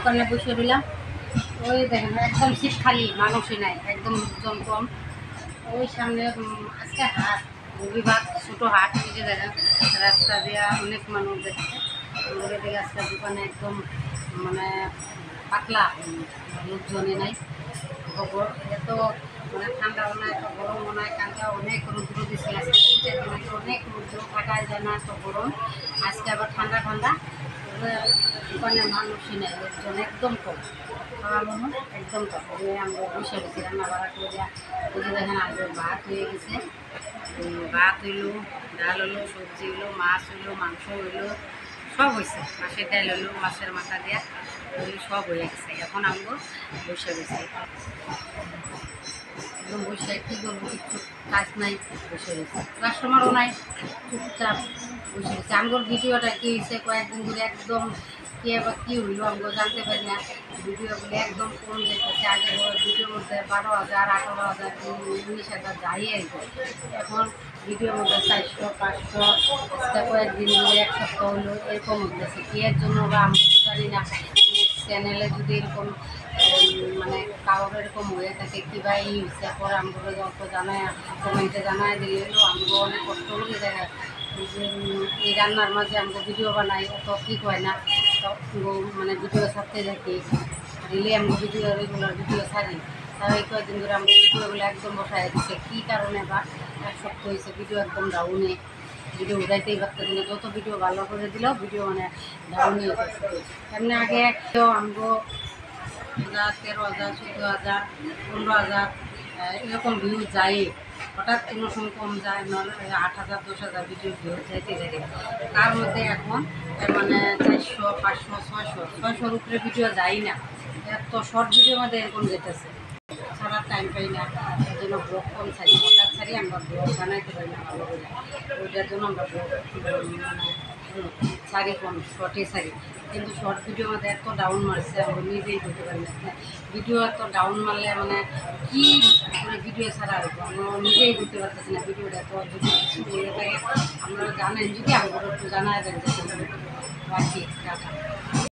দোকানে বসে রইলাম। ওই দেখেন একদম সিট খালি, মানুষই নাই, একদম লোকজন কম। ওই সামনে আজকে হাট, রবিবার ছোটো হাট, এই যে দেখেন রাস্তা দিয়ে অনেক মানুষ দেখছে। ওদের দিকে আজকে দোকানে একদম মানে পাতলা, লোকজনই নাই। খবর এত মানে ঠান্ডা মনে এত গরম মনে হয়, কালকে অনেক রৌদ্র দিচ্ছে, আজকে 3-4 দিন আগে অনেক রৌদ্র, থাকায় যায় না, এত গরম। আজকে আবার ঠান্ডা ঠান্ডা, দোকানে মানুষই নেই, লোকজন একদম কম, খাওয়া মানুষ একদম কম। আমরা বসে গেছি রান্না বাড়া করে, বুঝে দেখেন আমাদের ভাত হয়ে গেছে। ভাত হইলো, ডাল হইলো, সবজি হইলো, মাছ হইলো, মাংস হইলো, সব হয়েছে। মাছের ডাল হইলো, মাছের মাথা দিয়া সব হয়ে গেছে। এখন আমরা বসে গেছি, একদম বসে কী করবো, কিছু কাজ নাই, বসে গেছি। কাস্টমারও নাই, চুপচাপ বসে গেছি। আমার ভিডিওটা কী হয়েছে কয়েকদিন ধরে একদম কে বা কী হইলো আমরা জানতে পারি না, ভিডিওগুলো একদম কম যেতেছে। আগে ভিডিওর মধ্যে 12,000, 18,000, 19,000 যাই আসবে। এখন ভিডিওর মধ্যে 400-500, আজকে কয়েকদিন ধরে 1 সপ্তাহ হলো এরকম হতেছে। কি এর জন্য বা আমরা জানি না। চ্যানেলে যদি এরকম মানে কারোর এরকম হয়ে থাকে কীবা এই হচ্ছে, পরে আমাকে যত জানায় কমেন্টে জানায় দিলে এলো, আমাকে অনেক কষ্ট হয়ে যায়। এই রান্নার মাঝে আমাকে ভিডিও বানাই, অত ঠিক হয় না, তো মানে ভিডিও ছাড়তে থাকি, দিলে আমি ভিডিও রেগুলার ভিডিও ছাড়ি। তাও এই কয়েকদিন ধরে আমাকে ভিডিওগুলো একদম বসায় দিচ্ছে, কী কারণে বা 1 সপ্তাহ হয়েছে ভিডিও একদম ডাউনে, ভিডিও উঠাইতেই পারতেছি না। যত ভিডিও ভালো করে দিলেও ভিডিও মানে ডাউনই হতেছে। এমনি আগে আমগো 13,000, 14,000, 15,000 এরকম ভিউ যায়। হঠাৎ কোনো সময় কম যায়, নাহলে 8,000, 10,000 ভিডিও ভিউ যাইতে থাকে। তার মধ্যে এখন মানে 400, 500, 600-600-র উপরে ভিডিও যায় না। এত শর্ট ভিডিওর মধ্যে এরকম যেতেছে, ছাড়ার টাইম পাই না। এর জন্য ব্লগ কম ছাড়ি, হঠাৎ ছাড়ি, আমরা ব্লগ বানাইতে পারি না ভালো করে। ওইটার জন্য আমরা ব্লগ মানে শাড়ি কম, শর্টে শাড়ি। কিন্তু শর্ট ভিডিওর মধ্যে এত ডাউন মারছে, আমরা নিজেই করতে পারি না। ভিডিও এত ডাউন মারলে মানে কী মানে ভিডিও ছাড়া হইব, আমরা নিজেই করতে পারতেছি না। ভিডিওটা এত যদি কিছু হয়ে থাকে আপনারা জানেন, যদি আমরা একটু জানায় দেন যে রাখি টাটা।